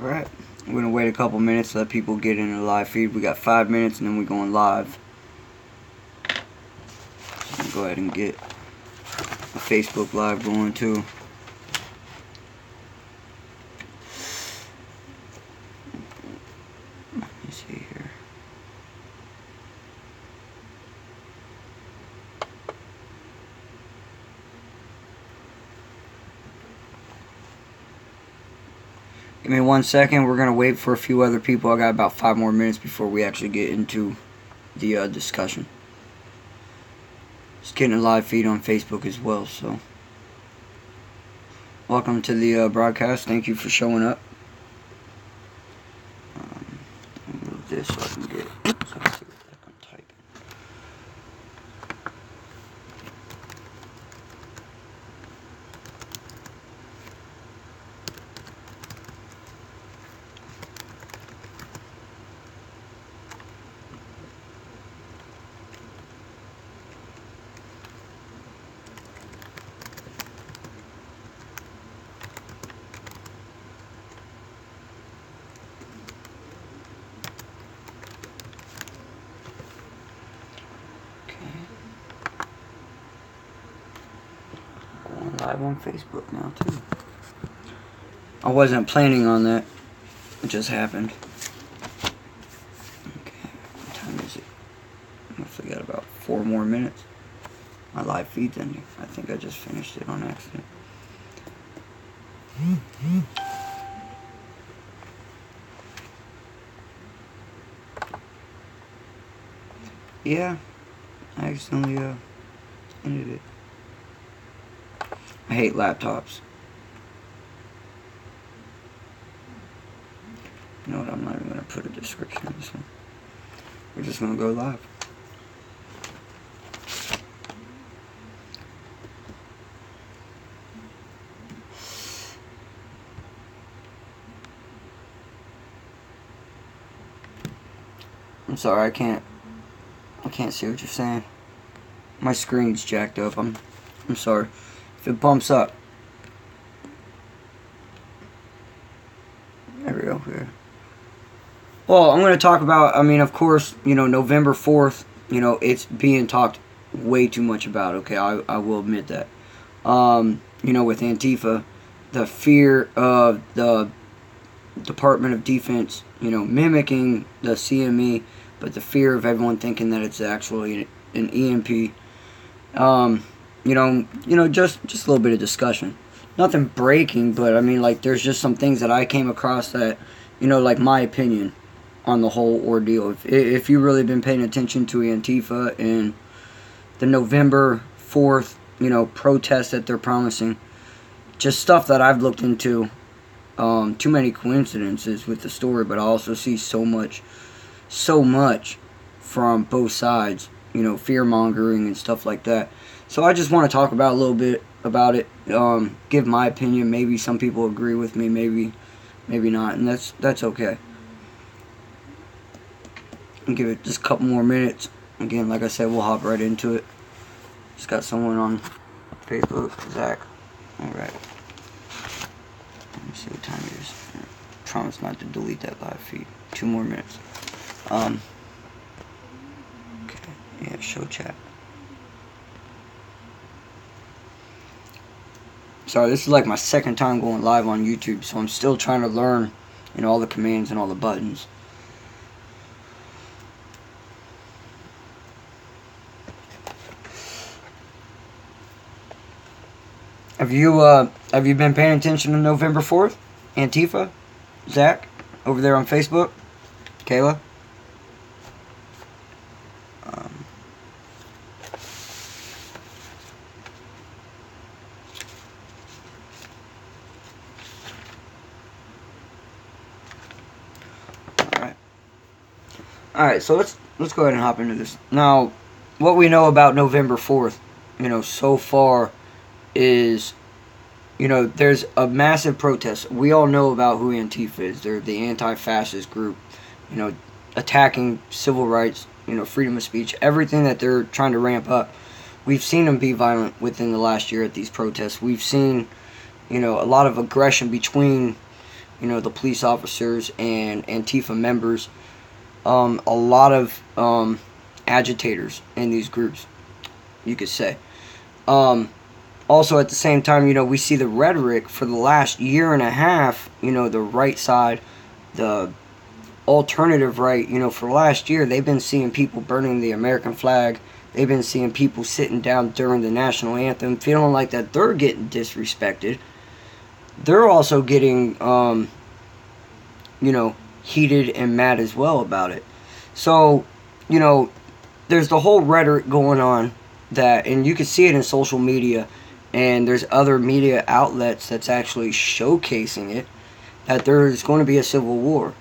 Alright, I'm going to wait a couple minutes, let people get in the live feed. We got 5 minutes and then we're going live. So I'm going to go ahead and get a Facebook Live going too. Let me see here. Give me 1 second. We're going to wait for a few other people. I got about 5 more minutes before we actually get into the discussion. Just getting a live feed on Facebook as well. So, welcome to the broadcast. Thank you for showing up. Move this so I can get. So let's see what I'm typing. Live on Facebook now too. I wasn't planning on that. It just happened. Okay, what time is it? I'm gonna forget about 4 more minutes. My live feed's ending. I think I just finished it on accident. Yeah, I accidentally ended it. I hate laptops. You know what, I'm not even going to put a description on this one. We're just going to go live. I'm sorry, I can't see what you're saying. My screen's jacked up. I'm sorry. If it bumps up. There we go, here. Well, I'm going to talk about, I mean, of course, you know, November 4th, you know, it's being talked way too much about, okay? I will admit that. You know, with Antifa, the fear of the Department of Defense, you know, mimicking the CME, but the fear of everyone thinking that it's actually an EMP. You know, just a little bit of discussion. Nothing breaking, but I mean, like, there's just some things that I came across that, you know, like my opinion on the whole ordeal. If you've really been paying attention to Antifa and the November 4th, you know, protest that they're promising, just stuff that I've looked into, too many coincidences with the story, but I also see so much from both sides, you know, fear-mongering and stuff like that. So I just want to talk about a little bit about it, give my opinion. Maybe some people agree with me, maybe not, and that's okay. I'll give it just a couple more minutes. Again, like I said, we'll hop right into it. Just got someone on Facebook, Zach. Alright. Let me see what time it is. I promise not to delete that live feed. 2 more minutes. Okay. Yeah, show chat. Sorry, this is like my second time going live on YouTube, so I'm still trying to learn, you know, all the commands and all the buttons. Have you been paying attention to November 4th? Antifa? Zach? Over there on Facebook? Kayla? Alright, so let's go ahead and hop into this. Now, what we know about November 4th, you know, so far is, you know, there's a massive protest. We all know about who Antifa is. They're the anti-fascist group, you know, attacking civil rights, you know, freedom of speech, everything that they're trying to ramp up. We've seen them be violent within the last year at these protests. We've seen, you know, a lot of aggression between you know, the police officers and Antifa members, a lot of agitators in these groups, you could say. Also, at the same time, you know, we see the rhetoric for the last year and a half, you know, the right side, the alternative right, you know, for last year, they've been seeing people burning the American flag. They've been seeing people sitting down during the national anthem, feeling like that they're getting disrespected. They're also getting, you know, heated and mad as well about it. So, you know, there's the whole rhetoric going on that, and you can see it in social media, and there's other media outlets that's actually showcasing it, that there's going to be a civil war.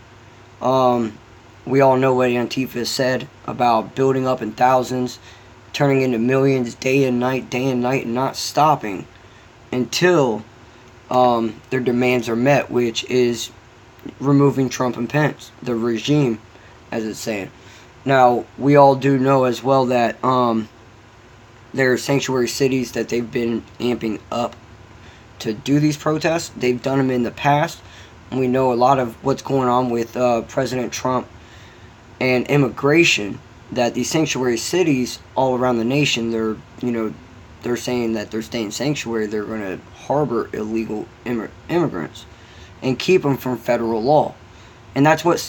We all know what Antifa said about building up in thousands, turning into millions day and night, and not stopping until their demands are met, which is removing Trump and Pence, the regime, as it's saying. Now, we all do know as well that there are sanctuary cities that they've been amping up to do these protests. They've done them in the past. And we know a lot of what's going on with President Trump and immigration, that these sanctuary cities all around the nation, they're, you know, they're saying that they're staying sanctuary. They're going to harbor illegal immigrants and keep them from federal law. And that's what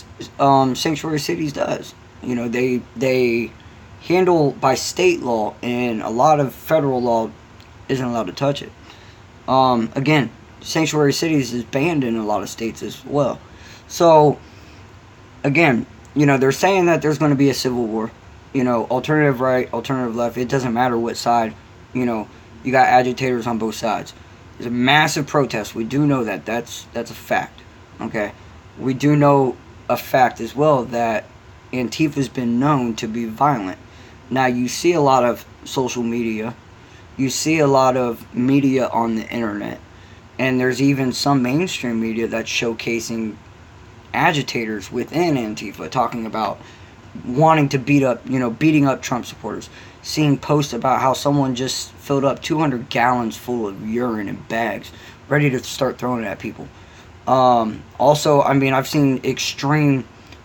sanctuary cities does. You know, they handle by state law, and a lot of federal law isn't allowed to touch it. Again, sanctuary cities is banned in a lot of states as well. So, again, you know, they're saying that there's going to be a civil war. You know, alternative right, alternative left, it doesn't matter what side. You know, you got agitators on both sides. There's a massive protest. We do know that. That's a fact. Okay? We do know a fact as well that Antifa's been known to be violent. Now, you see a lot of social media. You see a lot of media on the internet. And there's even some mainstream media that's showcasing agitators within Antifa, talking about wanting to beating up Trump supporters. Seeing posts about how someone just filled up 200 gallons full of urine in bags, ready to start throwing it at people. Also, I mean, I've seen extreme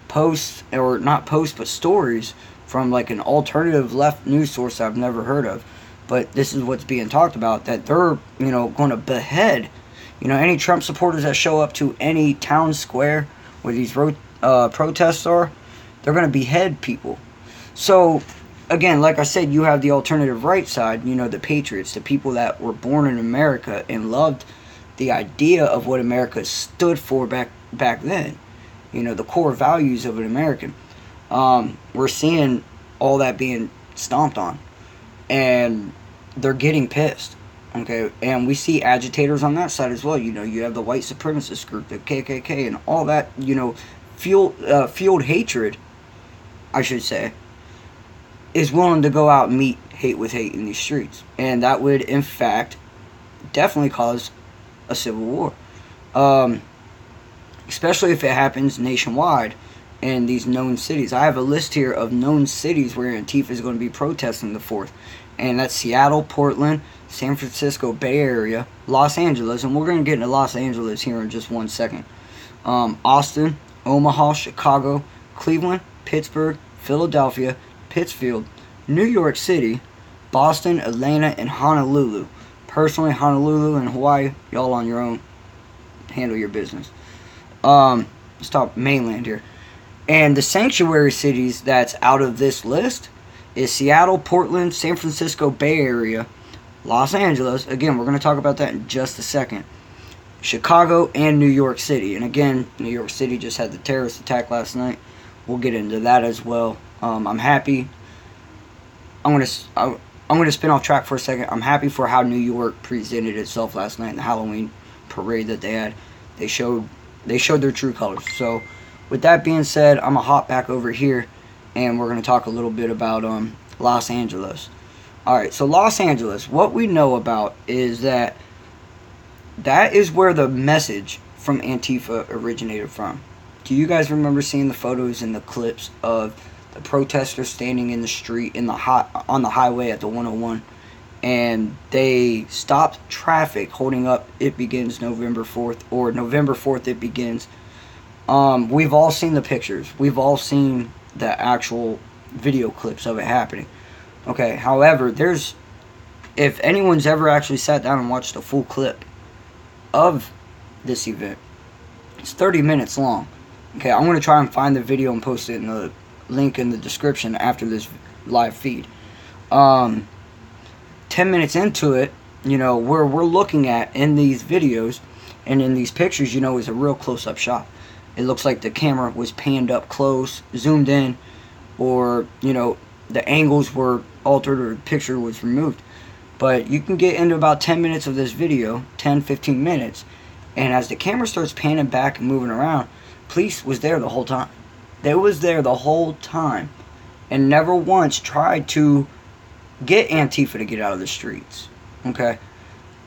posts, or not posts, but stories from like an alternative left news source I've never heard of, but this is what's being talked about, that they're, you know, going to behead, you know, any Trump supporters that show up to any town square where these protests are. They're going to behead people. So, again, like I said, you have the alternative right side, you know, the patriots, the people that were born in America and loved the idea of what America stood for back then. You know, the core values of an American. We're seeing all that being stomped on. And they're getting pissed. Okay? And we see agitators on that side as well. You know, you have the white supremacist group, the KKK, and all that, you know, fueled hatred, I should say, is willing to go out and meet hate with hate in these streets. And that would, in fact, definitely cause a civil war. Especially if it happens nationwide in these known cities. I have a list here of known cities where Antifa is going to be protesting the 4th. And that's Seattle, Portland, San Francisco Bay Area, Los Angeles. And we're going to get into Los Angeles here in just 1 second. Austin, Omaha, Chicago, Cleveland, Pittsburgh, Philadelphia, Pittsfield, New York City, Boston, Atlanta, and Honolulu. Personally, Honolulu and Hawaii, y'all on your own. Handle your business. Let's talk mainland here. And the sanctuary cities that's out of this list is Seattle, Portland, San Francisco Bay Area, Los Angeles. Again, we're going to talk about that in just a second. Chicago and New York City. And again, New York City just had the terrorist attack last night. We'll get into that as well. I'm happy. I'm gonna spin off track for a second. I'm happy for how New York presented itself last night in the Halloween parade that they had. They showed their true colors. So, with that being said, I'm gonna hop back over here, and we're gonna talk a little bit about Los Angeles. All right, so Los Angeles. What we know about is that is where the message from Antifa originated from. Do you guys remember seeing the photos and the clips of the protesters standing in the street on the highway at the 101, and they stopped traffic holding up It Begins November 4th, or November 4th It Begins. We've all seen the pictures. We've all seen the actual video clips of it happening. Okay, however, if anyone's ever actually sat down and watched a full clip of this event, it's 30 minutes long. Okay, I'm going to try and find the video and post it in the link in the description after this live feed. 10 minutes into it, you know, where we're looking at in these videos and in these pictures, you know, is a real close-up shot. It looks like the camera was panned up close, zoomed in, or, you know, the angles were altered or the picture was removed. But you can get into about 10 minutes of this video, 10-15 minutes, and as the camera starts panning back and moving around, police was there the whole time. They was there the whole time and never once tried to get Antifa to get out of the streets. Okay?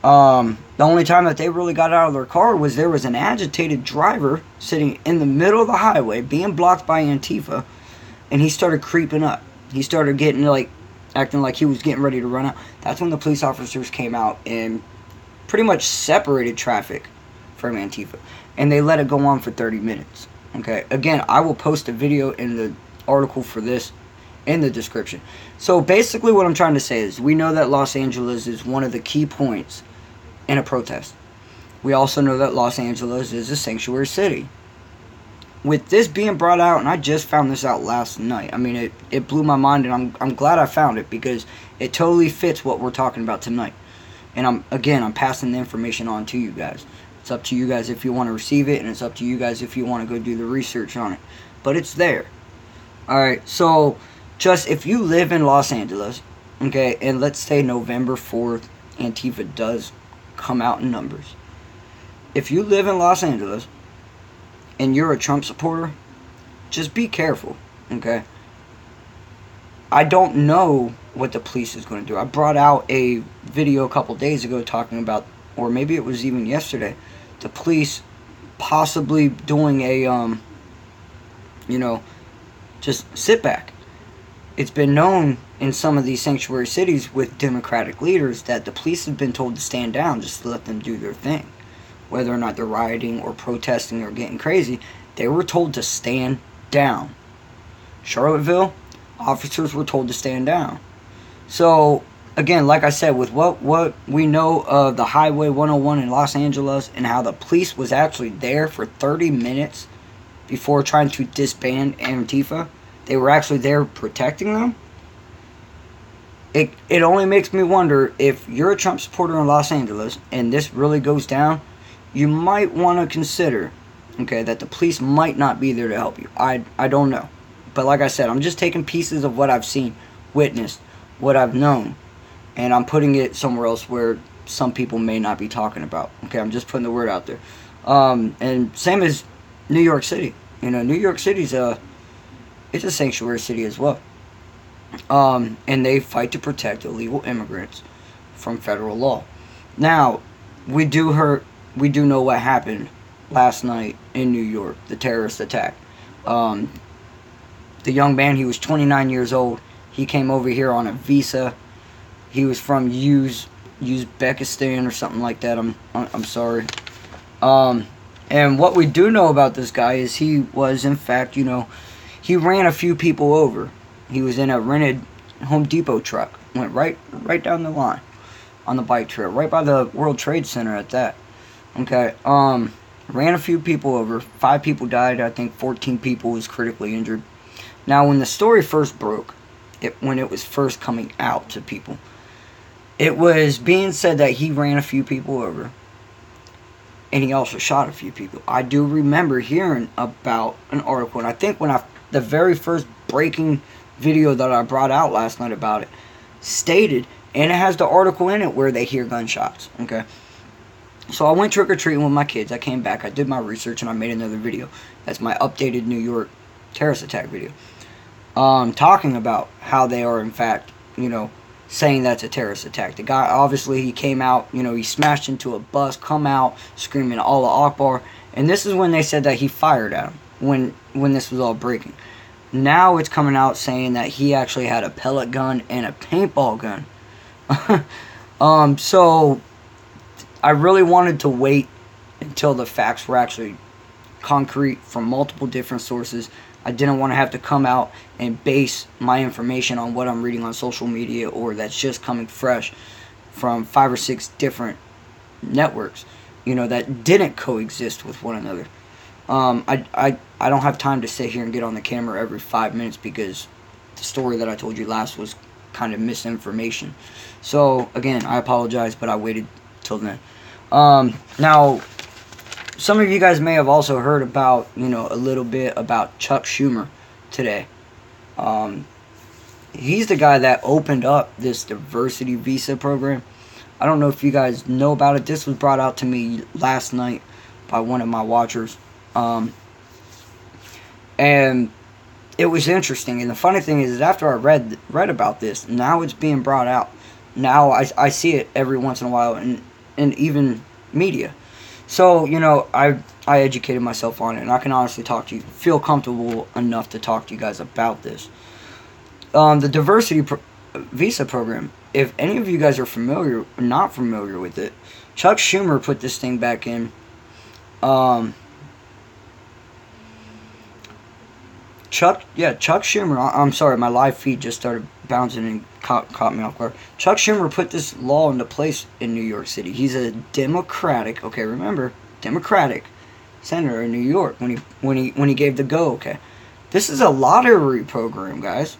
The only time that they really got out of their car was there was an agitated driver sitting in the middle of the highway being blocked by Antifa, and he started creeping up. He started getting like, acting like he was getting ready to run out. That's when the police officers came out and pretty much separated traffic from Antifa, and they let it go on for 30 minutes. Okay, again, I will post a video in the article for this in the description. So basically what I'm trying to say is, we know that Los Angeles is one of the key points in a protest. We also know that Los Angeles is a sanctuary city. With this being brought out, and I just found this out last night, I mean, it blew my mind, and I'm glad I found it, because it totally fits what we're talking about tonight. And I'm passing the information on to you guys. It's up to you guys if you want to receive it, and it's up to you guys if you want to go do the research on it. But it's there. Alright, so just if you live in Los Angeles, okay, and let's say November 4th, Antifa does come out in numbers. If you live in Los Angeles and you're a Trump supporter, just be careful, okay? I don't know what the police is going to do. I brought out a video a couple days ago talking about, or maybe it was even yesterday, the police possibly doing a, you know, just sit back. It's been known in some of these sanctuary cities with Democratic leaders that the police have been told to stand down just to let them do their thing. Whether or not they're rioting or protesting or getting crazy, they were told to stand down. Charlottesville, officers were told to stand down. So, again, like I said, with what we know of the Highway 101 in Los Angeles and how the police was actually there for 30 minutes before trying to disband Antifa, they were actually there protecting them. It only makes me wonder, if you're a Trump supporter in Los Angeles and this really goes down, you might want to consider, okay, that the police might not be there to help you. I don't know. But like I said, I'm just taking pieces of what I've seen, witnessed, what I've known, and I'm putting it somewhere else where some people may not be talking about. Okay, I'm just putting the word out there. And same as New York City. You know, New York City's it's a sanctuary city as well. And they fight to protect illegal immigrants from federal law. Now, we do know what happened last night in New York, the terrorist attack. The young man, he was 29 years old. He came over here on a visa. He was from Uzbekistan or something like that. I'm sorry. And what we do know about this guy is he was, in fact, you know, he ran a few people over. He was in a rented Home Depot truck. Went right down the line on the bike trail, right by the World Trade Center at that. Okay, ran a few people over. 5 people died. I think 14 people was critically injured. Now, when the story first broke, when it was first coming out to people, it was being said that he ran a few people over, and he also shot a few people. I do remember hearing about an article, and I think the very first breaking video that I brought out last night about it stated, and it has the article in it where they hear gunshots. Okay, so I went trick-or-treating with my kids. I came back, I did my research, and I made another video. That's my updated New York terrorist attack video, talking about how they are, in fact, you know, saying that's a terrorist attack. The guy, obviously, he came out, you know, he smashed into a bus, come out screaming Allah Akbar, and this is when they said that he fired at him, when this was all breaking. Now it's coming out saying that he actually had a pellet gun and a paintball gun. So I really wanted to wait until the facts were actually concrete from multiple different sources. I didn't want to have to come out and base my information on what I'm reading on social media, or that's just coming fresh from 5 or 6 different networks, that didn't coexist with one another. I don't have time to sit here and get on the camera every 5 minutes, because the story that I told you last was kind of misinformation. So again, I apologize, but I waited till then. Now, some of you guys may have also heard about, a little bit about Chuck Schumer today. He's the guy that opened up this diversity visa program. I don't know if you guys know about it. This was brought out to me last night by one of my watchers. And it was interesting. And the funny thing is after I read about this, now it's being brought out. Now I see it every once in a while in even media. So, I educated myself on it, and I can honestly feel comfortable enough to talk to you guys about this. The diversity visa program, if any of you guys are familiar or not familiar with it, Chuck Schumer put this thing back in. Chuck Schumer, I'm sorry, my live feed just started bouncing and caught me off guard. Chuck Schumer put this law into place in New York City. He's a Democratic, okay, remember, Democratic senator in New York when he gave the go, okay. This is a lottery program, guys,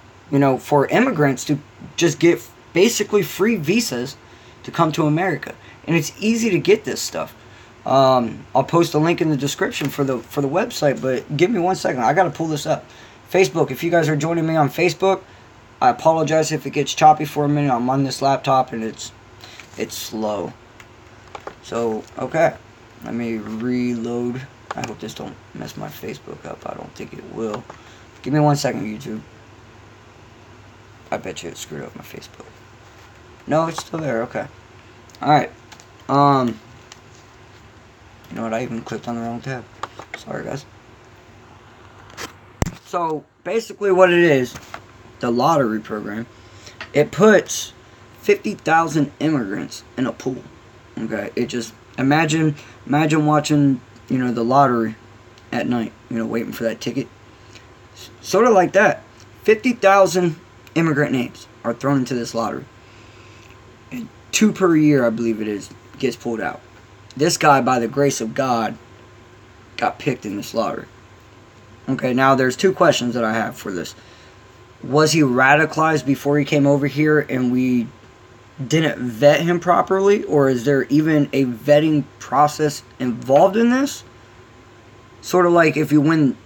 for immigrants to just get basically free visas to come to America. And it's easy to get this stuff. I'll post a link in the description for the website, but give me 1 second. I gotta pull this up. Facebook, if you guys are joining me on Facebook, I apologize if it gets choppy for a minute. I'm on this laptop and it's slow. So, okay. Let me reload. I hope this don't mess my Facebook up. I don't think it will. Give me 1 second, YouTube. I bet you it screwed up my Facebook. No, it's still there. Okay. Alright. You know what? I even clicked on the wrong tab. Sorry, guys. So, basically what it is, the lottery program, it puts 50,000 immigrants in a pool. Okay? It just, imagine watching, the lottery at night, waiting for that ticket. Sort of like that. 50,000 immigrant names are thrown into this lottery. And 2 per year, I believe it is, gets pulled out. This guy, by the grace of God, got picked in this lottery. Okay, now there's 2 questions that I have for this. Was he radicalized before he came over here and we didn't vet him properly? Or is there even a vetting process involved in this? Sort of like if you win,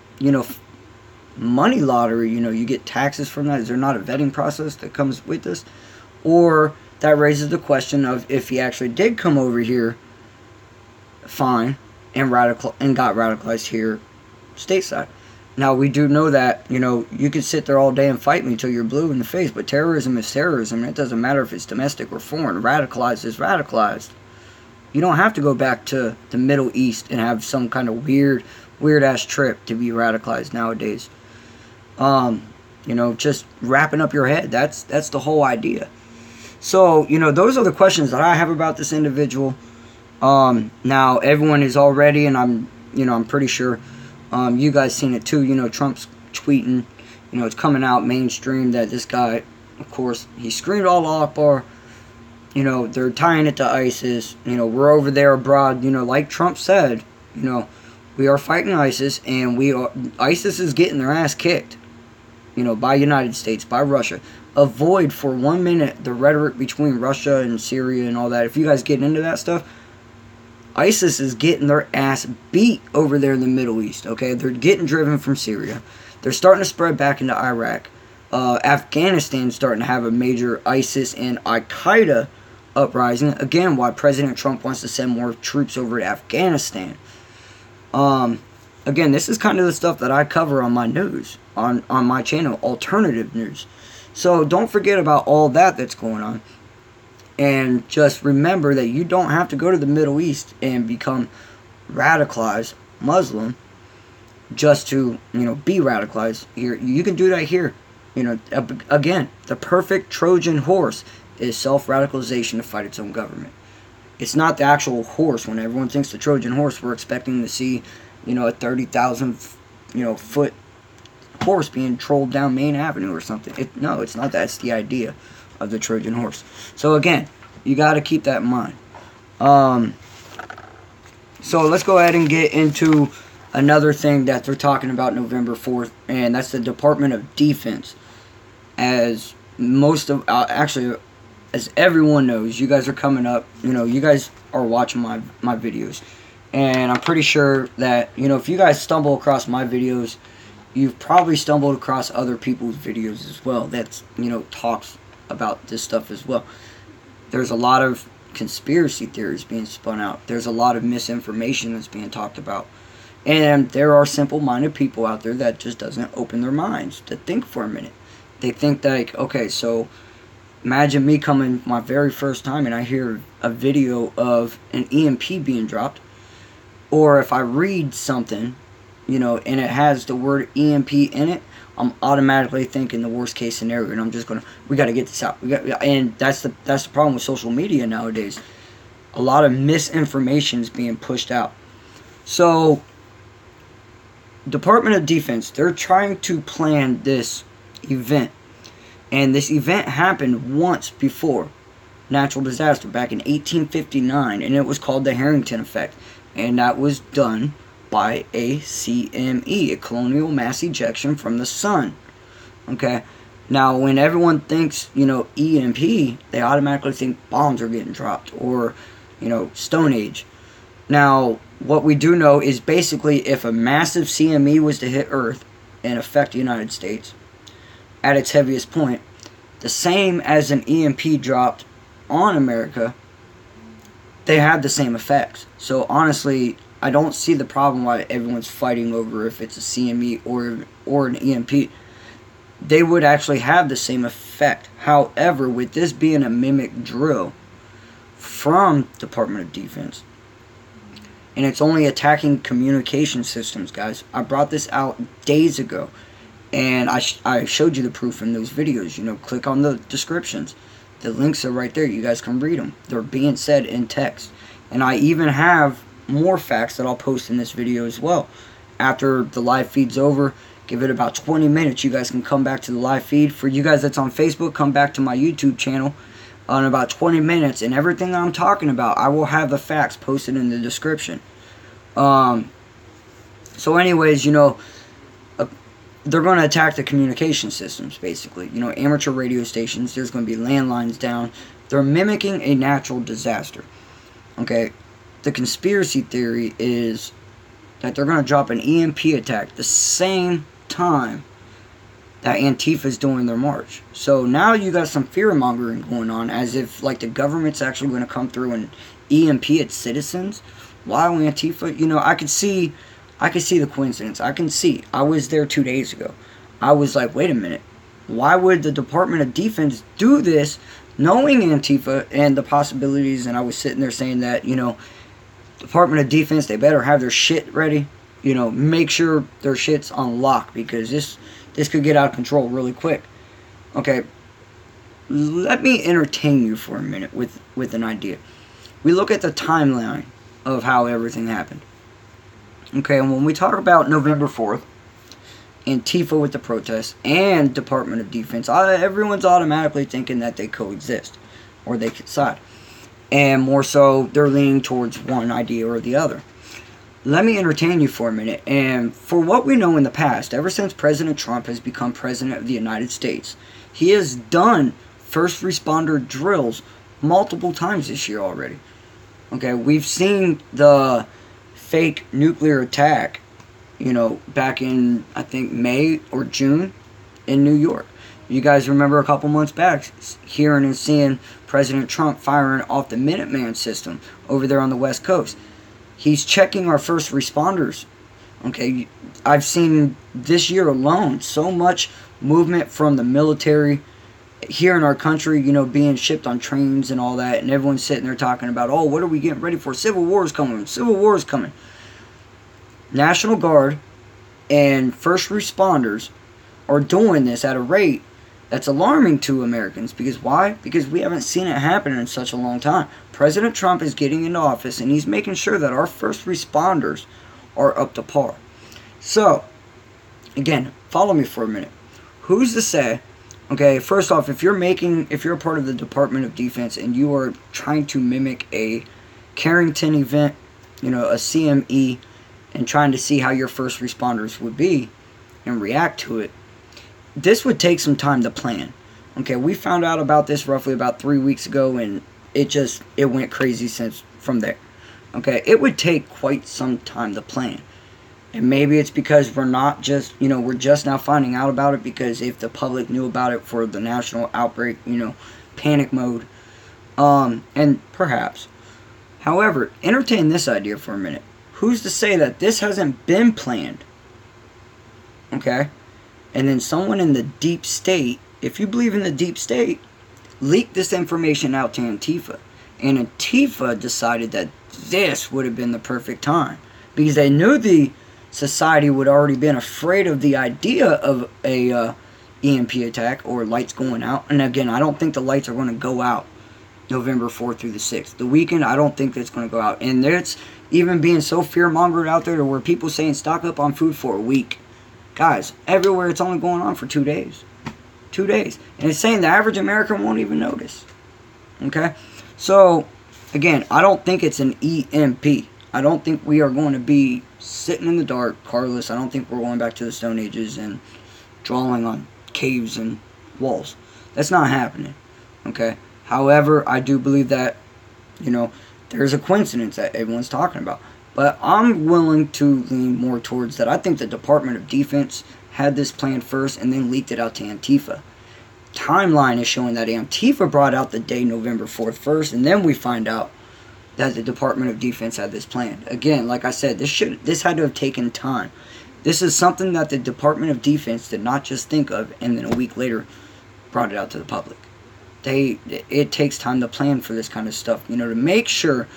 money lottery, you get taxes from that. Is there not a vetting process that comes with this? Or that raises the question of if he actually did come over here fine and got radicalized here stateside. Now, we do know that, you can sit there all day and fight me until you're blue in the face, but terrorism is terrorism. It doesn't matter if it's domestic or foreign. Radicalized is radicalized. You don't have to go back to the Middle East and have some kind of weird-ass trip to be radicalized nowadays. Just wrapping up your head. That's the whole idea. So, those are the questions that I have about this individual. Now, everyone is already, and I'm pretty sure you guys seen it too, Trump's tweeting, it's coming out mainstream that this guy, of course, he screamed all Akbar, they're tying it to ISIS, we're over there abroad, like Trump said, we are fighting ISIS, and ISIS is getting their ass kicked, by United States, by Russia. Avoid for 1 minute the rhetoric between Russia and Syria and all that. If you guys get into that stuff, ISIS is getting their ass beat over there in the Middle East, okay? They're getting driven from Syria. They're starting to spread back into Iraq. Afghanistan's starting to have a major ISIS and Al-Qaeda uprising. Again, why President Trump wants to send more troops over to Afghanistan. Again, this is kind of the stuff that I cover on my news, on my channel, Alternative News. So don't forget about all that's going on. And just remember that you don't have to go to the Middle East and become radicalized Muslim just to, be radicalized here. You can do that here. Again, the perfect Trojan horse is self-radicalization to fight its own government. It's not the actual horse. When everyone thinks the Trojan horse, we're expecting to see, a 30,000, foot horse being trolled down Main Avenue or something. No, it's not that. It's the idea of the Trojan horse. So again, you got to keep that in mind. So let's go ahead and get into another thing that they're talking about November 4th, and that's the Department of Defense. As most of, actually, as everyone knows, you guys are coming up, you guys are watching my videos. And I'm pretty sure that, if you guys stumble across my videos, you've probably stumbled across other people's videos as well. That's, talks about this stuff as well. There's a lot of conspiracy theories being spun out. There's a lot of misinformation that's being talked about. And there are simple-minded people out there that just doesn't open their minds to think for a minute. They think like, okay, so imagine me coming my very first time and I hear a video of an EMP being dropped. Or if I read something, and it has the word EMP in it, I'm automatically thinking the worst case scenario, and I'm just gonna, we got to get this out. And that's the problem with social media nowadays. A lot of misinformation is being pushed out. So, Department of Defense, they're trying to plan this event, and this event happened once before natural disaster back in 1859, and it was called the Harrington Effect, and that was done by a CME, a colonial mass ejection from the sun. Okay, now when everyone thinks, EMP, they automatically think bombs are getting dropped, or, Stone Age. Now, what we do know is basically if a massive CME was to hit Earth and affect the United States at its heaviest point, the same as an EMP dropped on America, they have the same effects. So honestly, I don't see the problem why everyone's fighting over if it's a CME or an EMP. They would actually have the same effect. However, with this being a mimic drill from Department of Defense, and it's only attacking communication systems, guys. I brought this out days ago, and I showed you the proof in those videos. Click on the descriptions. The links are right there. You guys can read them. They're being said in text. And I even have more facts that I'll post in this video as well. After the live feed's over, give it about 20 minutes. You guys can come back to the live feed. For you guys that's on Facebook, come back to my YouTube channel in about 20 minutes. And everything I'm talking about, I will have the facts posted in the description. So anyways, they're going to attack the communication systems, basically. Amateur radio stations, there's going to be landlines down. They're mimicking a natural disaster. Okay, the conspiracy theory is that they're going to drop an EMP attack the same time that Antifa is doing their march. So now you got some fear-mongering going on, as if like the government's actually going to come through and EMP its citizens. While Antifa, I could see the coincidence. I was there 2 days ago. I was like, wait a minute. Why would the Department of Defense do this knowing Antifa and the possibilities? And I was sitting there saying that, Department of Defense, they better have their shit ready. Make sure their shit's on lock, because this could get out of control really quick. Okay, let me entertain you for a minute with an idea. We look at the timeline of how everything happened. Okay, and when we talk about November 4th, Antifa with the protests, and Department of Defense, everyone's automatically thinking that they coexist, or they coincide. And more so, they're leaning towards one idea or the other. Let me entertain you for a minute. And for what we know in the past, ever since President Trump has become President of the United States, he has done first responder drills multiple times this year already. Okay, we've seen the fake nuclear attack, back in, I think, May or June in New York. You guys remember a couple months back hearing and seeing President Trump firing off the Minuteman system over there on the West Coast. He's checking our first responders. Okay, I've seen this year alone so much movement from the military here in our country, being shipped on trains and all that, and everyone's sitting there talking about, oh, what are we getting ready for? Civil War is coming. Civil War is coming. National Guard and first responders are doing this at a rate That's alarming to Americans. Because why? Because we haven't seen it happen in such a long time. President Trump is getting into office, and he's making sure that our first responders are up to par. So, again, follow me for a minute. Who's to say, okay, first off, if you're a part of the Department of Defense and you are trying to mimic a Carrington event, a CME, and trying to see how your first responders would be and react to it, this would take some time to plan. Okay, we found out about this roughly about 3 weeks ago, and it went crazy since from there. Okay, it would take quite some time to plan. And maybe it's because we're not just, we're just now finding out about it, because if the public knew about it for the national outbreak, panic mode, and perhaps. However, entertain this idea for a minute. Who's to say that this hasn't been planned? Okay? And then someone in the deep state, if you believe in the deep state, leaked this information out to Antifa. And Antifa decided that this would have been the perfect time, because they knew the society would already been afraid of the idea of a EMP attack or lights going out. And again, I don't think the lights are going to go out November 4th through the 6th. The weekend, I don't think that's going to go out. And there's even being so fear-mongered out there to where people saying stock up on food for a week. Guys, everywhere it's only going on for 2 days. 2 days. And it's saying the average American won't even notice. Okay? So, again, I don't think it's an EMP. I don't think we are going to be sitting in the dark, Carlos. I don't think we're going back to the Stone Ages and drawing on caves and walls. That's not happening. Okay? However, I do believe that, there's a coincidence that everyone's talking about. But I'm willing to lean more towards that. I think the Department of Defense had this planned first and then leaked it out to Antifa. Timeline is showing that Antifa brought out the day November 4th first, and then we find out that the Department of Defense had this planned. Again, like I said, this had to have taken time. This is something that the Department of Defense did not just think of and then a week later brought it out to the public. It takes time to plan for this kind of stuff, to make sure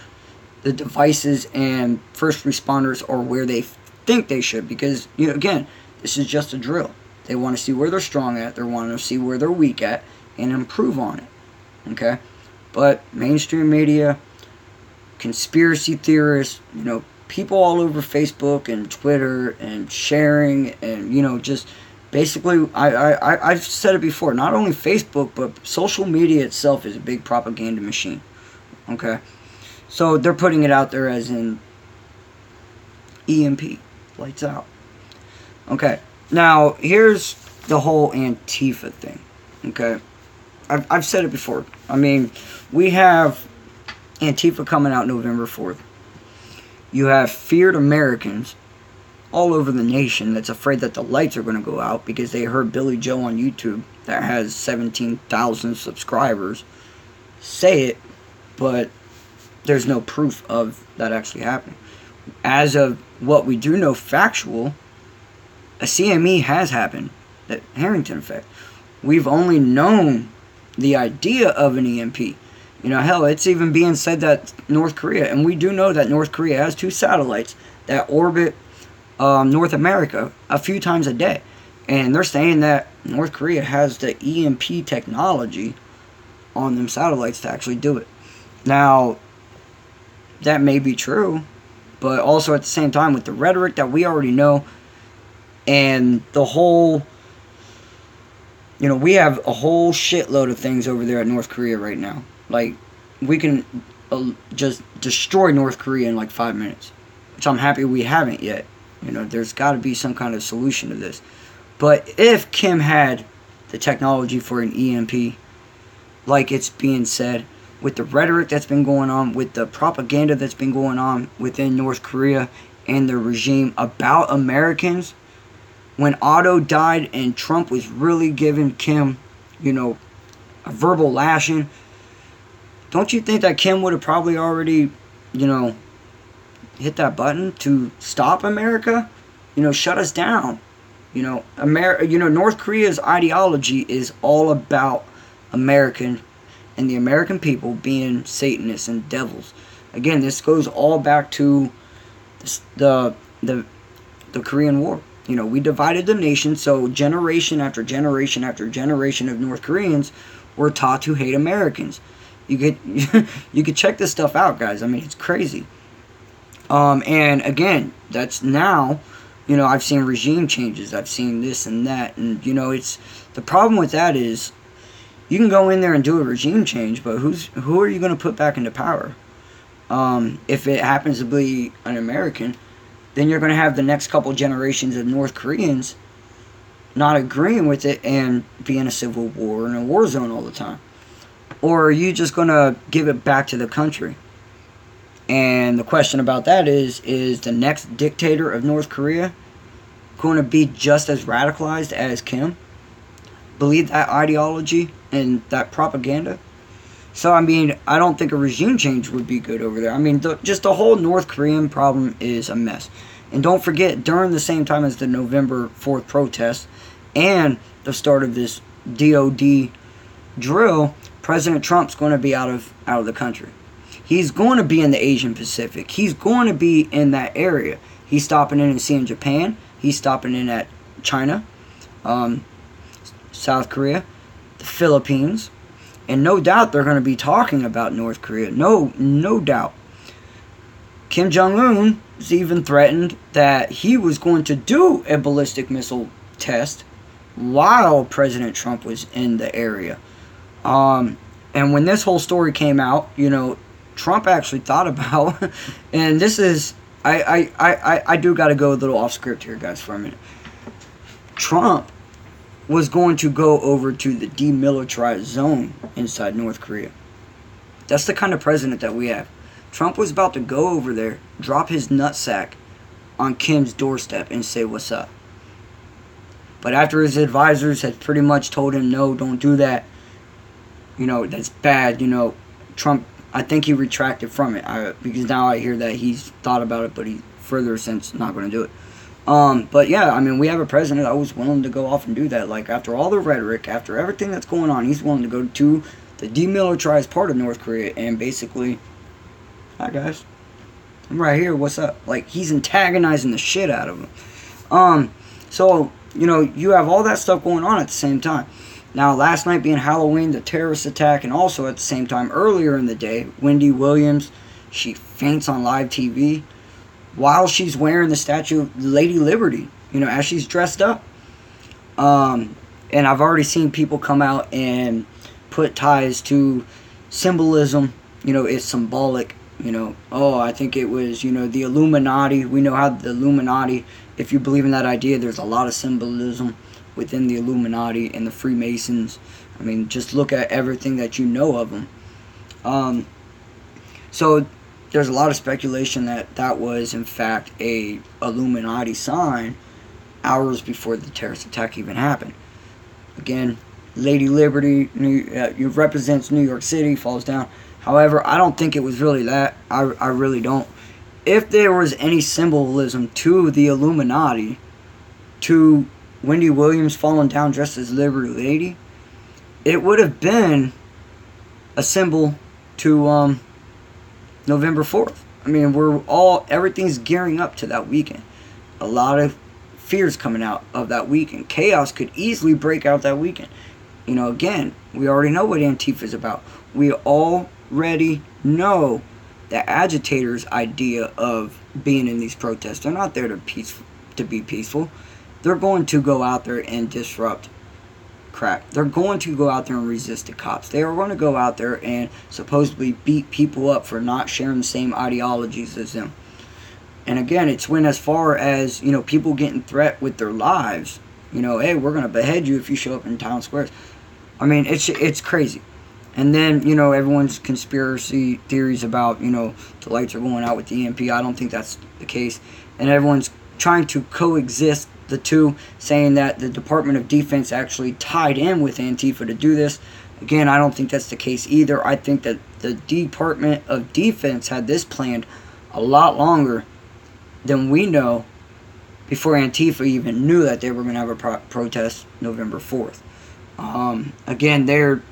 the devices and first responders are where they think they should, because, again, this is just a drill. They want to see where they're strong at, they want to see where they're weak at, and improve on it, okay? But mainstream media, conspiracy theorists, people all over Facebook and Twitter and sharing and, just basically, I've said it before, not only Facebook, but social media itself is a big propaganda machine, okay? So they're putting it out there as in EMP, lights out. Okay, now here's the whole Antifa thing. Okay, I've said it before. I mean, we have Antifa coming out November 4th. You have feared Americans all over the nation that's afraid that the lights are going to go out because they heard Billy Joe on YouTube that has 17,000 subscribers say it, but there's no proof of that actually happening. As of what we do know factual, a CME has happened, that Harrington effect. We've only known the idea of an EMP. Hell, it's even being said that North Korea, and we do know that North Korea has 2 satellites that orbit North America a few times a day. And they're saying that North Korea has the EMP technology on them satellites to actually do it. Now, that may be true, but also at the same time, with the rhetoric that we already know, and the whole, we have a whole shitload of things over there at North Korea right now. Like, we can just destroy North Korea in like 5 minutes, which I'm happy we haven't yet. There's got to be some kind of solution to this. But if Kim had the technology for an EMP, like it's being said, with the rhetoric that's been going on, with the propaganda that's been going on within North Korea and the regime about Americans, when Otto died and Trump was really giving Kim, a verbal lashing, don't you think that Kim would have probably already, hit that button to stop America? Shut us down. North Korea's ideology is all about American and the American people being Satanists and devils. Again, this goes all back to the Korean War. We divided the nation, so generation after generation after generation of North Koreans were taught to hate Americans. You could check this stuff out, guys. I mean, it's crazy. And again, that's now, I've seen regime changes. I've seen this and that. And, it's the problem with that is you can go in there and do a regime change, but who are you going to put back into power? If it happens to be an American, then you're going to have the next couple generations of North Koreans not agreeing with it and be in a civil war and a war zone all the time. Or are you just going to give it back to the country? And the question about that is the next dictator of North Korea going to be just as radicalized as Kim? Believe that ideology and that propaganda? So, I mean, I don't think a regime change would be good over there. I mean, just the whole North Korean problem is a mess. And don't forget, during the same time as the November 4th protests and the start of this DOD drill, President Trump's going to be out of the country. He's going to be in the Asian Pacific. He's going to be in that area. He's stopping in and seeing Japan. He's stopping in at China, South Korea, the Philippines. And no doubt they're going to be talking about North Korea. No doubt. Kim Jong-un has even threatened that he was going to do a ballistic missile test while President Trump was in the area. And when this whole story came out, Trump actually thought about, and this is, I do got to go a little off script here, guys, for a minute. Trump was going to go over to the demilitarized zone inside North Korea. That's the kind of president that we have. Trump was about to go over there, drop his nutsack on Kim's doorstep and say, "What's up?" But after his advisors had pretty much told him, "No, don't do that. That's bad." Trump, I think he retracted from it. Because now I hear that he's thought about it, but he further since not going to do it. But yeah, I mean, we have a president that was willing to go off and do that. Like, after all the rhetoric, after everything that's going on, he's willing to go to the demilitarized part of North Korea and basically, "Hi guys, I'm right here, what's up?" Like, he's antagonizing the shit out of them. So, you have all that stuff going on at the same time. Now, last night being Halloween, the terrorist attack, and also at the same time, earlier in the day, Wendy Williams, she faints on live TV while she's wearing the statue of Lady Liberty, as she's dressed up. And I've already seen people come out and put ties to symbolism. It's symbolic. I think it was, the Illuminati. We know how the Illuminati, if you believe in that idea, there's a lot of symbolism within the Illuminati and the Freemasons. I mean, just look at everything that you know of them. So there's a lot of speculation that was, in fact, a Illuminati sign hours before the terrorist attack even happened. Again, Lady Liberty represents New York City, falls down. However, I don't think it was really that. I really don't. If there was any symbolism to the Illuminati, to Wendy Williams falling down dressed as Liberty Lady, it would have been a symbol to November 4th. I mean, everything's gearing up to that weekend. A lot of fears coming out of that weekend. Chaos could easily break out that weekend. Again, we already know what Antifa is about. We already know the agitators' idea of being in these protests. They're not there to be peaceful. They're going to go out there and disrupt crap. They're going to go out there and resist the cops. They are going to go out there and supposedly beat people up for not sharing the same ideologies as them. And again, it's went as far as, people getting threatened with their lives. Hey, we're going to behead you if you show up in town squares. I mean, it's crazy. And then, everyone's conspiracy theories about, the lights are going out with the EMP. I don't think that's the case. And everyone's trying to coexist the two, saying that the Department of Defense actually tied in with Antifa to do this. Again, I don't think that's the case either. I think that the Department of Defense had this planned a lot longer than we know, before Antifa even knew that they were going to have a protest November 4th. Again,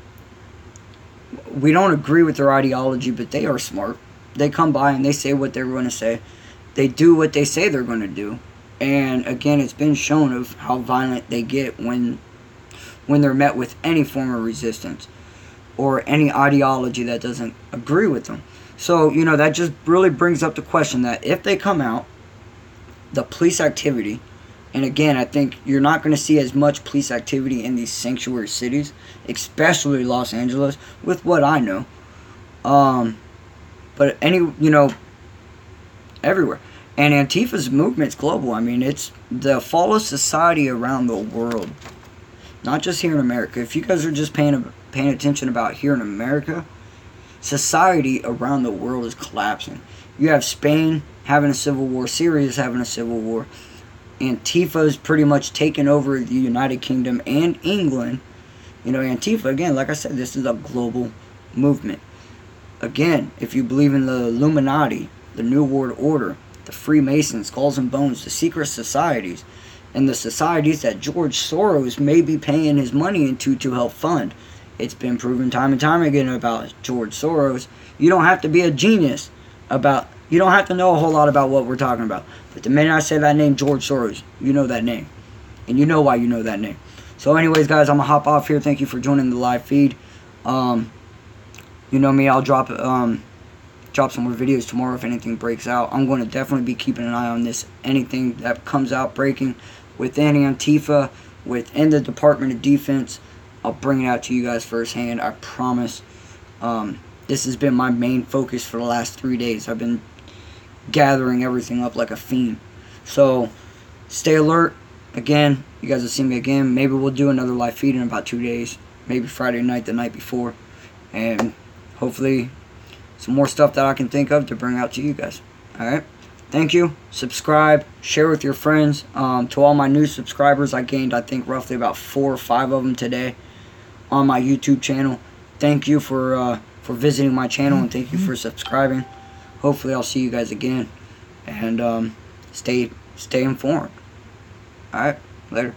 we don't agree with their ideology, but they are smart. They come by and they say what they're going to say. They do what they say they're going to do. And again, it's been shown of how violent they get when they're met with any form of resistance or any ideology that doesn't agree with them. So, you know, that just really brings up the question that if they come out, the police activity, and again, I think you're not going to see as much police activity in these sanctuary cities, especially Los Angeles, with what I know. But everywhere. And Antifa's movement's global. I mean, it's the fall of society around the world, not just here in America. If you guys are just paying attention about here in America, society around the world is collapsing. You have Spain having a civil war, Syria is having a civil war. Antifa is pretty much taking over the United Kingdom and England. You know, Antifa, again, like I said, this is a global movement. Again, if you believe in the Illuminati, the New World Order, the Freemasons, Skulls and Bones, the secret societies, and the societies that George Soros may be paying his money into to help fund. It's been proven time and time again about George Soros. You don't have to be a genius you don't have to know a whole lot about what we're talking about. But the minute I say that name, George Soros, you know that name. And you know why you know that name. So anyways, guys, I'm going to hop off here. Thank you for joining the live feed. You know me, I'll drop some more videos tomorrow if anything breaks out. I'm going to definitely be keeping an eye on this. Anything that comes out breaking within Antifa, within the Department of Defense, I'll bring it out to you guys firsthand. I promise. This has been my main focus for the last 3 days. I've been gathering everything up like a fiend. So, stay alert. Again, you guys will see me again. Maybe we'll do another live feed in about 2 days. Maybe Friday night, the night before. And hopefully some more stuff that I can think of to bring out to you guys. Alright? Thank you. Subscribe. Share with your friends. To all my new subscribers, I gained, I think, roughly about 4 or 5 of them today on my YouTube channel. Thank you for visiting my channel, and thank you for subscribing. Hopefully I'll see you guys again, and stay informed. Alright, later.